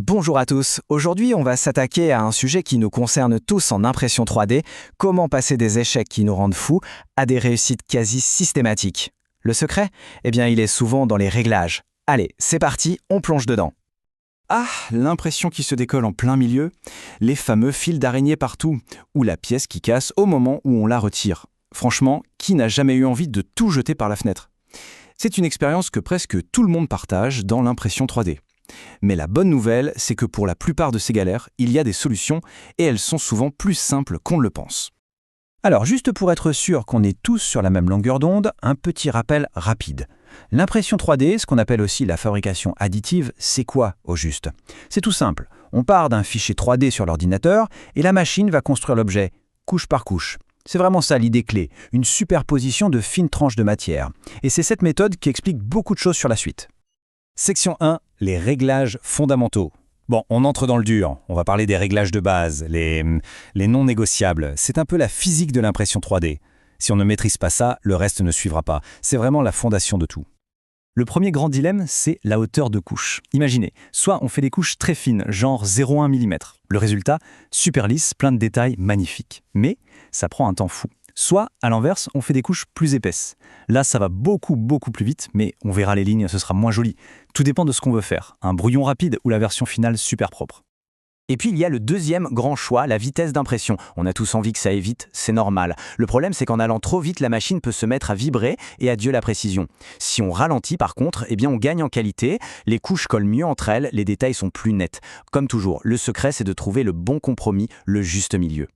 Bonjour à tous, aujourd'hui on va s'attaquer à un sujet qui nous concerne tous en impression 3D, comment passer des échecs qui nous rendent fous à des réussites quasi systématiques. Le secret? Eh bien il est souvent dans les réglages. Allez, c'est parti, on plonge dedans. Ah, l'impression qui se décolle en plein milieu, les fameux fils d'araignée partout, ou la pièce qui casse au moment où on la retire. Franchement, qui n'a jamais eu envie de tout jeter par la fenêtre? C'est une expérience que presque tout le monde partage dans l'impression 3D. Mais la bonne nouvelle, c'est que pour la plupart de ces galères, il y a des solutions et elles sont souvent plus simples qu'on ne le pense. Alors, juste pour être sûr qu'on est tous sur la même longueur d'onde, un petit rappel rapide. L'impression 3D, ce qu'on appelle aussi la fabrication additive, c'est quoi au juste? C'est tout simple. On part d'un fichier 3D sur l'ordinateur et la machine va construire l'objet, couche par couche. C'est vraiment ça l'idée clé, une superposition de fines tranches de matière. Et c'est cette méthode qui explique beaucoup de choses sur la suite. Section 1, les réglages fondamentaux. Bon, on entre dans le dur. On va parler des réglages de base, les non négociables. C'est un peu la physique de l'impression 3D. Si on ne maîtrise pas ça, le reste ne suivra pas. C'est vraiment la fondation de tout. Le premier grand dilemme, c'est la hauteur de couche. Imaginez, soit on fait des couches très fines, genre 0,1 mm. Le résultat, super lisse, plein de détails, magnifique. Mais ça prend un temps fou. Soit, à l'inverse, on fait des couches plus épaisses. Là, ça va beaucoup plus vite, mais on verra les lignes, ce sera moins joli. Tout dépend de ce qu'on veut faire, un brouillon rapide ou la version finale super propre. Et puis il y a le deuxième grand choix, la vitesse d'impression. On a tous envie que ça aille vite, c'est normal. Le problème c'est qu'en allant trop vite, la machine peut se mettre à vibrer et adieu la précision. Si on ralentit par contre, eh bien on gagne en qualité, les couches collent mieux entre elles, les détails sont plus nets. Comme toujours, le secret c'est de trouver le bon compromis, le juste milieu.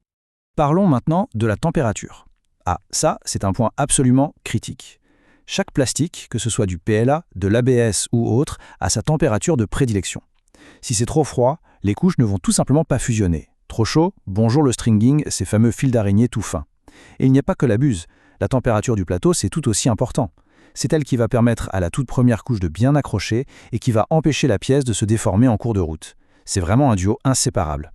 Parlons maintenant de la température. Ah, ça, c'est un point absolument critique. Chaque plastique, que ce soit du PLA, de l'ABS ou autre, a sa température de prédilection. Si c'est trop froid, les couches ne vont tout simplement pas fusionner. Trop chaud, bonjour le stringing, ces fameux fils d'araignée tout fins. Et il n'y a pas que la buse. La température du plateau, c'est tout aussi important. C'est elle qui va permettre à la toute première couche de bien accrocher et qui va empêcher la pièce de se déformer en cours de route. C'est vraiment un duo inséparable.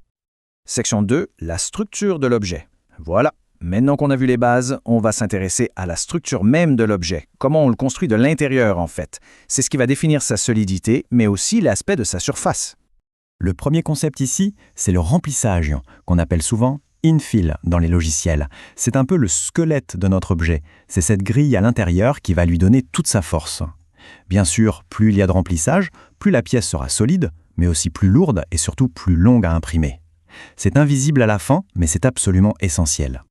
Section 2, la structure de l'objet. Voilà. Maintenant qu'on a vu les bases, on va s'intéresser à la structure même de l'objet, comment on le construit de l'intérieur en fait. C'est ce qui va définir sa solidité, mais aussi l'aspect de sa surface. Le premier concept ici, c'est le remplissage, qu'on appelle souvent infill dans les logiciels. C'est un peu le squelette de notre objet. C'est cette grille à l'intérieur qui va lui donner toute sa force. Bien sûr, plus il y a de remplissage, plus la pièce sera solide, mais aussi plus lourde et surtout plus longue à imprimer. C'est invisible à la fin, mais c'est absolument essentiel.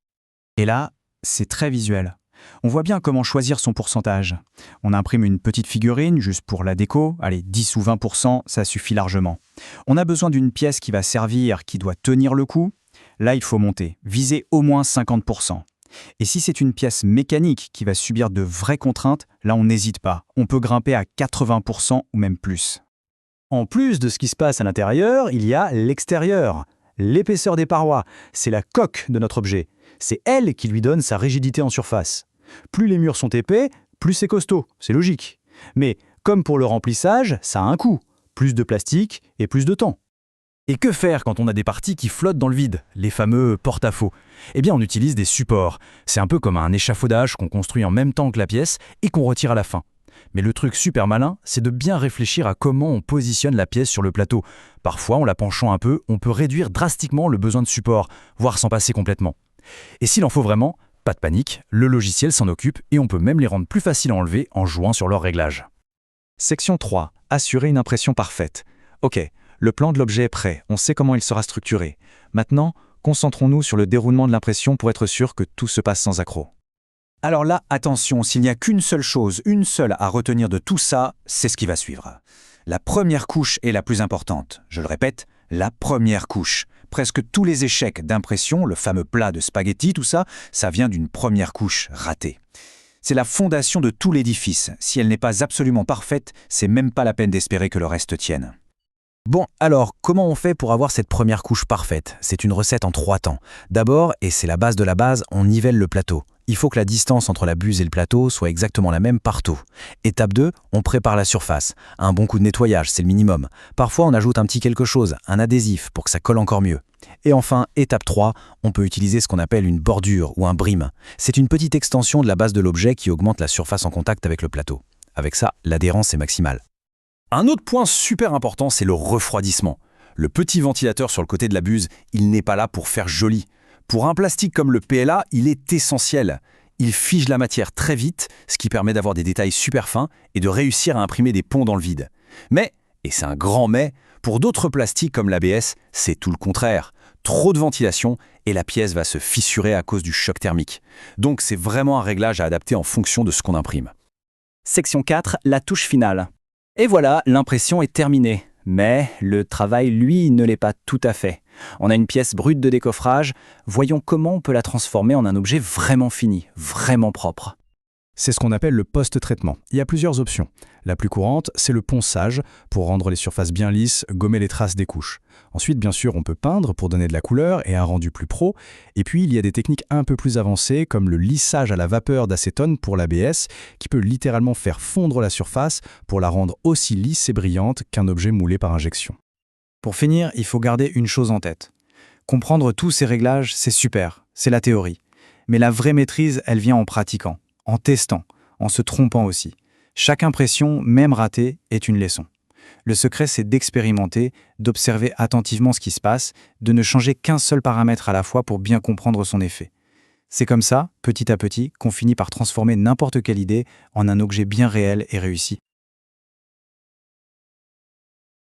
Et là, c'est très visuel. On voit bien comment choisir son pourcentage. On imprime une petite figurine juste pour la déco, allez, 10 ou 20%, ça suffit largement. On a besoin d'une pièce qui va servir, qui doit tenir le coup. Là, il faut monter, viser au moins 50%. Et si c'est une pièce mécanique qui va subir de vraies contraintes, là, on n'hésite pas. On peut grimper à 80% ou même plus. En plus de ce qui se passe à l'intérieur, il y a l'extérieur. L'épaisseur des parois, c'est la coque de notre objet. C'est elle qui lui donne sa rigidité en surface. Plus les murs sont épais, plus c'est costaud, c'est logique. Mais comme pour le remplissage, ça a un coût. Plus de plastique et plus de temps. Et que faire quand on a des parties qui flottent dans le vide, les fameux porte-à-faux? Eh bien, on utilise des supports. C'est un peu comme un échafaudage qu'on construit en même temps que la pièce et qu'on retire à la fin. Mais le truc super malin, c'est de bien réfléchir à comment on positionne la pièce sur le plateau. Parfois, en la penchant un peu, on peut réduire drastiquement le besoin de support, voire s'en passer complètement. Et s'il en faut vraiment, pas de panique, le logiciel s'en occupe et on peut même les rendre plus faciles à enlever en jouant sur leur réglage. Section 3. Assurer une impression parfaite. Ok, le plan de l'objet est prêt, on sait comment il sera structuré. Maintenant, concentrons-nous sur le déroulement de l'impression pour être sûr que tout se passe sans accroc. Alors là, attention, s'il n'y a qu'une seule chose, une seule à retenir de tout ça, c'est ce qui va suivre. La première couche est la plus importante. Je le répète, la première couche. Presque tous les échecs d'impression, le fameux plat de spaghetti, tout ça, ça vient d'une première couche ratée. C'est la fondation de tout l'édifice. Si elle n'est pas absolument parfaite, c'est même pas la peine d'espérer que le reste tienne. Bon, alors, comment on fait pour avoir cette première couche parfaite? C'est une recette en 3 temps. D'abord, et c'est la base de la base, on nivelle le plateau. Il faut que la distance entre la buse et le plateau soit exactement la même partout. Étape 2, on prépare la surface. Un bon coup de nettoyage, c'est le minimum. Parfois, on ajoute un petit quelque chose, un adhésif, pour que ça colle encore mieux. Et enfin, étape 3, on peut utiliser ce qu'on appelle une bordure ou un brim. C'est une petite extension de la base de l'objet qui augmente la surface en contact avec le plateau. Avec ça, l'adhérence est maximale. Un autre point super important, c'est le refroidissement. Le petit ventilateur sur le côté de la buse, il n'est pas là pour faire joli. Pour un plastique comme le PLA, il est essentiel. Il fige la matière très vite, ce qui permet d'avoir des détails super fins et de réussir à imprimer des ponts dans le vide. Mais, et c'est un grand mais, pour d'autres plastiques comme l'ABS, c'est tout le contraire. Trop de ventilation et la pièce va se fissurer à cause du choc thermique. Donc c'est vraiment un réglage à adapter en fonction de ce qu'on imprime. Section 4, la touche finale. Et voilà, l'impression est terminée. Mais le travail, lui, ne l'est pas tout à fait. On a une pièce brute de décoffrage. Voyons comment on peut la transformer en un objet vraiment fini, vraiment propre. C'est ce qu'on appelle le post-traitement. Il y a plusieurs options. La plus courante, c'est le ponçage, pour rendre les surfaces bien lisses, gommer les traces des couches. Ensuite, bien sûr, on peut peindre pour donner de la couleur et un rendu plus pro. Et puis, il y a des techniques un peu plus avancées, comme le lissage à la vapeur d'acétone pour l'ABS, qui peut littéralement faire fondre la surface pour la rendre aussi lisse et brillante qu'un objet moulé par injection. Pour finir, il faut garder une chose en tête. Comprendre tous ces réglages, c'est super, c'est la théorie. Mais la vraie maîtrise, elle vient en pratiquant, en testant, en se trompant aussi. Chaque impression, même ratée, est une leçon. Le secret, c'est d'expérimenter, d'observer attentivement ce qui se passe, de ne changer qu'un seul paramètre à la fois pour bien comprendre son effet. C'est comme ça, petit à petit, qu'on finit par transformer n'importe quelle idée en un objet bien réel et réussi.